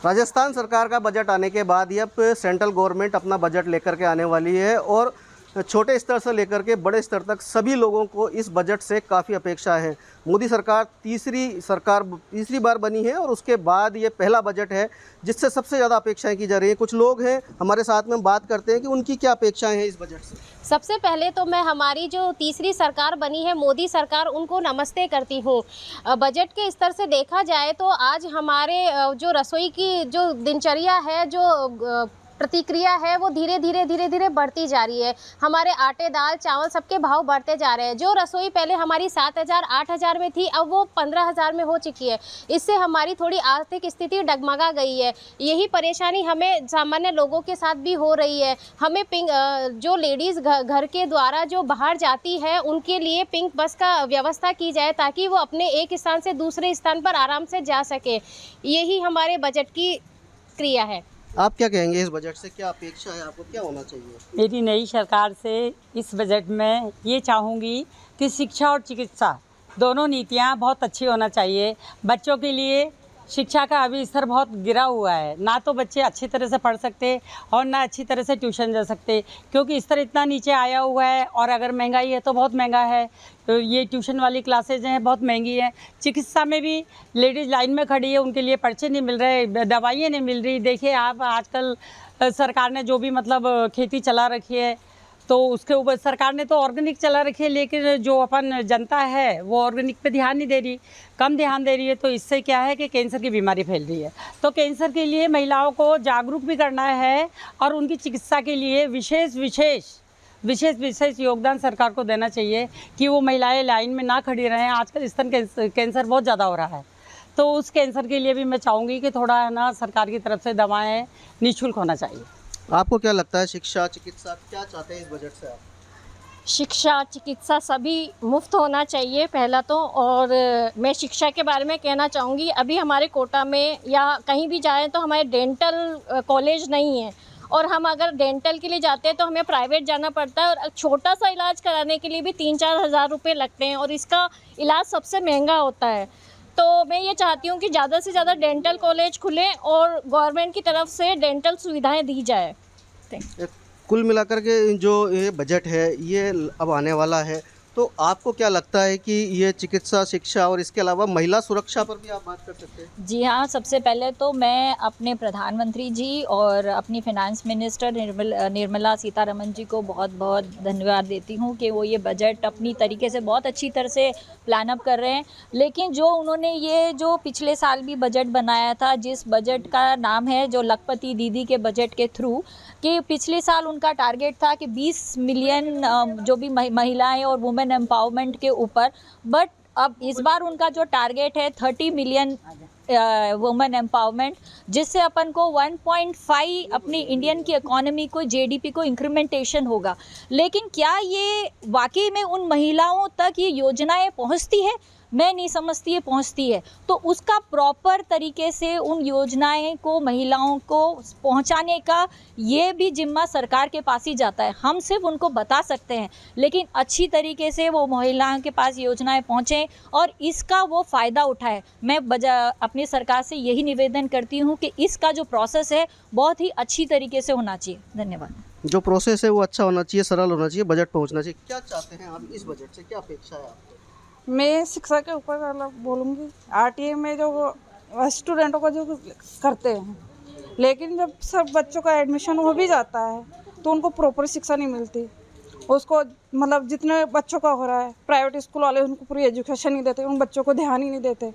राजस्थान सरकार का बजट आने के बाद ही अब सेंट्रल गवर्नमेंट अपना बजट लेकर के आने वाली है और छोटे स्तर से लेकर के बड़े स्तर तक सभी लोगों को इस बजट से काफ़ी अपेक्षा है। मोदी सरकार तीसरी बार बनी है और उसके बाद ये पहला बजट है जिससे सबसे ज़्यादा अपेक्षाएं की जा रही हैं। कुछ लोग हैं हमारे साथ में, बात करते हैं कि उनकी क्या अपेक्षाएं हैं इस बजट से। सबसे पहले तो मैं हमारी जो तीसरी सरकार बनी है मोदी सरकार, उनको नमस्ते करती हूँ। बजट के स्तर से देखा जाए तो आज हमारे जो रसोई की जो दिनचर्या है, जो प्रतिक्रिया है, वो धीरे धीरे बढ़ती जा रही है। हमारे आटे, दाल, चावल सबके भाव बढ़ते जा रहे हैं। जो रसोई पहले हमारी 7,000 8,000 में थी, अब वो 15,000 में हो चुकी है। इससे हमारी थोड़ी आर्थिक स्थिति डगमगा गई है। यही परेशानी हमें सामान्य लोगों के साथ भी हो रही है। हमें जो लेडीज़ घर के द्वारा जो बाहर जाती है, उनके लिए पिंक बस का व्यवस्था की जाए ताकि वो अपने एक स्थान से दूसरे स्थान पर आराम से जा सके। यही हमारे बजट की क्रिया है। आप क्या कहेंगे इस बजट से, क्या अपेक्षा है आपको, क्या होना चाहिए? मेरी नई सरकार से इस बजट में ये चाहूँगी कि शिक्षा और चिकित्सा दोनों नीतियाँ बहुत अच्छी होना चाहिए। बच्चों के लिए शिक्षा का अभी स्तर बहुत गिरा हुआ है, ना तो बच्चे अच्छी तरह से पढ़ सकते और ना अच्छी तरह से ट्यूशन जा सकते, क्योंकि स्तर इतना नीचे आया हुआ है। और अगर महंगाई है तो बहुत महंगा है, तो ये ट्यूशन वाली क्लासेज हैं बहुत महंगी हैं। चिकित्सा में भी लेडीज़ लाइन में खड़ी है, उनके लिए पर्चे नहीं मिल रहे, दवाइयाँ नहीं मिल रही। देखिए आप आजकल सरकार ने जो भी मतलब खेती चला रखी है, तो उसके ऊपर सरकार ने तो ऑर्गेनिक चला रखी है, लेकिन जो अपन जनता है वो ऑर्गेनिक पे ध्यान नहीं दे रही, कम ध्यान दे रही है। तो इससे क्या है कि कैंसर की बीमारी फैल रही है। तो कैंसर के लिए महिलाओं को जागरूक भी करना है और उनकी चिकित्सा के लिए विशेष योगदान सरकार को देना चाहिए कि वो महिलाएं लाइन में ना खड़ी रहें। आजकल स्तन कैंसर बहुत ज़्यादा हो रहा है, तो उस कैंसर के लिए भी मैं चाहूँगी कि थोड़ा है ना सरकार की तरफ से दवाएँ निःशुल्क होना चाहिए। आपको क्या लगता है, शिक्षा चिकित्सा क्या चाहते हैं इस बजट से आप? शिक्षा चिकित्सा सभी मुफ्त होना चाहिए पहला तो। और मैं शिक्षा के बारे में कहना चाहूँगी, अभी हमारे कोटा में या कहीं भी जाएं तो हमारे डेंटल कॉलेज नहीं है, और हम अगर डेंटल के लिए जाते हैं तो हमें प्राइवेट जाना पड़ता है, और छोटा सा इलाज कराने के लिए भी 3-4 हज़ार रुपये लगते हैं, और इसका इलाज सबसे महंगा होता है। तो मैं ये चाहती हूँ कि ज़्यादा से ज़्यादा डेंटल कॉलेज खुलें और गवर्नमेंट की तरफ से डेंटल सुविधाएं दी जाए। कुल मिलाकर के जो ये बजट है ये अब आने वाला है, तो आपको क्या लगता है कि ये चिकित्सा, शिक्षा और इसके अलावा महिला सुरक्षा पर भी आप बात कर सकते हैं? जी हाँ, सबसे पहले तो मैं अपने प्रधानमंत्री जी और अपनी फाइनेंस मिनिस्टर निर्मला सीतारमण जी को बहुत बहुत धन्यवाद देती हूँ कि वो ये बजट अपनी तरीके से बहुत अच्छी तरह से प्लान अप कर रहे हैं। लेकिन जो उन्होंने ये जो पिछले साल भी बजट बनाया था, जिस बजट का नाम है जो लखपति दीदी के बजट के थ्रू, कि पिछले साल उनका टारगेट था कि 20 मिलियन जो भी महिलाएं और वुमेन एम्पावरमेंट के ऊपर, बट अब इस बार उनका जो टारगेट है 30 मिलियन वुमेन एम्पावरमेंट, जिससे अपन को 1.5 अपनी इंडियन की इकोनॉमी को, जीडीपी को इंक्रीमेंटेशन होगा। लेकिन क्या ये वाकई में उन महिलाओं तक ये योजनाएं पहुंचती है? मैं नहीं समझती ये पहुंचती है। तो उसका प्रॉपर तरीके से उन योजनाएं को महिलाओं को पहुंचाने का ये भी जिम्मा सरकार के पास ही जाता है। हम सिर्फ उनको बता सकते हैं, लेकिन अच्छी तरीके से वो महिलाओं के पास योजनाएं पहुंचें और इसका वो फ़ायदा उठाए। मैं अपनी सरकार से यही निवेदन करती हूँ कि इसका जो प्रोसेस है बहुत ही अच्छी तरीके से होना चाहिए। धन्यवाद। जो प्रोसेस है वो अच्छा होना चाहिए, सरल होना चाहिए, बजट पहुंचना चाहिए। क्या चाहते हैं आप इस बजट से, क्या अपेक्षा है आपको? मैं शिक्षा के ऊपर अलग बोलूँगी। आरटीए में जो स्टूडेंटों को जो करते हैं, लेकिन जब सब बच्चों का एडमिशन हो भी जाता है तो उनको प्रॉपर शिक्षा नहीं मिलती। उसको मतलब जितने बच्चों का हो रहा है, प्राइवेट स्कूल वाले उनको पूरी एजुकेशन नहीं देते, उन बच्चों को ध्यान ही नहीं देते।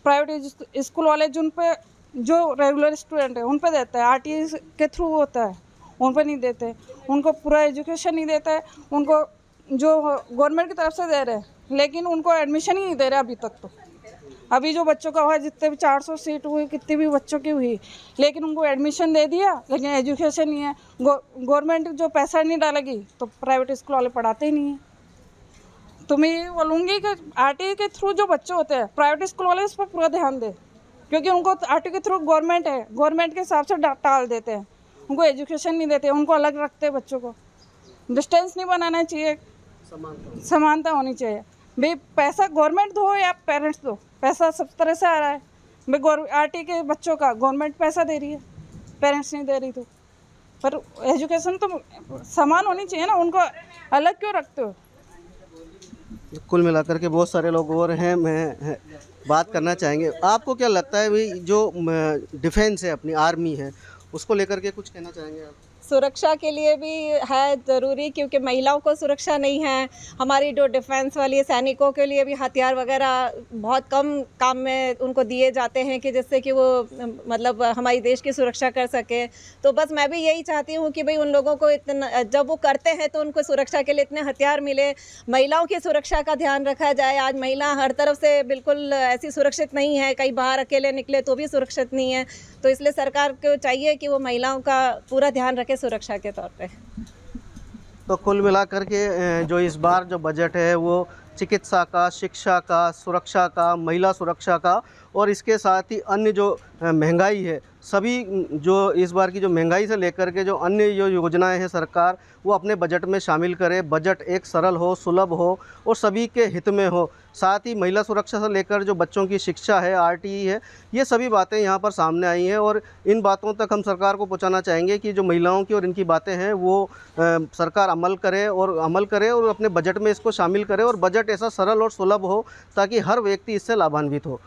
प्राइवेट स्कूल वाले जो रेगुलर स्टूडेंट है उन पे देते हैं, आरटीए के थ्रू होता है, उन पे नहीं देते। उनको पूरा एजुकेशन नहीं देता है, उनको जो गवर्नमेंट की तरफ से दे रहे हैं, लेकिन उनको एडमिशन ही नहीं दे रहे अभी तक। तो अभी जो बच्चों का हुआ, जितने भी 400 सीट हुई, कितनी भी बच्चों की हुई, लेकिन उनको एडमिशन दे दिया, लेकिन एजुकेशन नहीं है। गवर्नमेंट जो पैसा नहीं डालेगी तो प्राइवेट स्कूल वाले पढ़ाते ही नहीं है। तो मैं ये बोलूँगी कि आरटीए के थ्रू जो बच्चे होते हैं, प्राइवेट स्कूल वाले उस पर पूरा ध्यान दें, क्योंकि उनको आरटीए के थ्रू गवर्नमेंट है, गवर्नमेंट के हिसाब से टाल देते हैं, उनको एजुकेशन नहीं देते, उनको अलग रखते हैं। बच्चों को डिस्टेंस नहीं बनाना चाहिए, समानता होनी चाहिए। भाई पैसा गवर्नमेंट दो या पेरेंट्स दो, पैसा सब तरह से आ रहा है। भाई आरटी के बच्चों का गवर्नमेंट पैसा दे रही है, पेरेंट्स नहीं दे रही, तो पर एजुकेशन तो समान होनी चाहिए ना, उनको अलग क्यों रखते हो? कुल मिलाकर के बहुत सारे लोग और हैं, मैं बात करना चाहेंगे। आपको क्या लगता है भाई, जो डिफेंस है, अपनी आर्मी है, उसको लेकर के कुछ कहना चाहेंगे आप? सुरक्षा के लिए भी है ज़रूरी, क्योंकि महिलाओं को सुरक्षा नहीं है। हमारी जो डिफेंस वाली सैनिकों के लिए भी हथियार वगैरह बहुत कम काम में उनको दिए जाते हैं कि जिससे कि वो मतलब हमारी देश की सुरक्षा कर सके। तो बस मैं भी यही चाहती हूँ कि भाई उन लोगों को इतना, जब वो करते हैं तो उनको सुरक्षा के लिए इतने हथियार मिले, महिलाओं की सुरक्षा का ध्यान रखा जाए। आज महिला हर तरफ से बिल्कुल ऐसी सुरक्षित नहीं है, कहीं बाहर अकेले निकले तो भी सुरक्षित नहीं है। तो इसलिए सरकार को चाहिए कि वो महिलाओं का पूरा ध्यान रखे सुरक्षा के तौर पे। तो कुल मिलाकर के जो इस बार जो बजट है वो चिकित्सा का, शिक्षा का, सुरक्षा का, महिला सुरक्षा का और इसके साथ ही अन्य जो महंगाई है, सभी जो इस बार की जो महंगाई से लेकर के जो अन्य जो योजनाएं हैं सरकार वो अपने बजट में शामिल करे। बजट एक सरल हो, सुलभ हो और सभी के हित में हो। साथ ही महिला सुरक्षा से लेकर जो बच्चों की शिक्षा है, आरटीई है, ये सभी बातें यहाँ पर सामने आई हैं और इन बातों तक हम सरकार को पहुँचाना चाहेंगे कि जो महिलाओं की और इनकी बातें हैं वो सरकार अमल करे और अपने बजट में इसको शामिल करे और बजट ऐसा सरल और सुलभ हो ताकि हर व्यक्ति इससे लाभान्वित हो।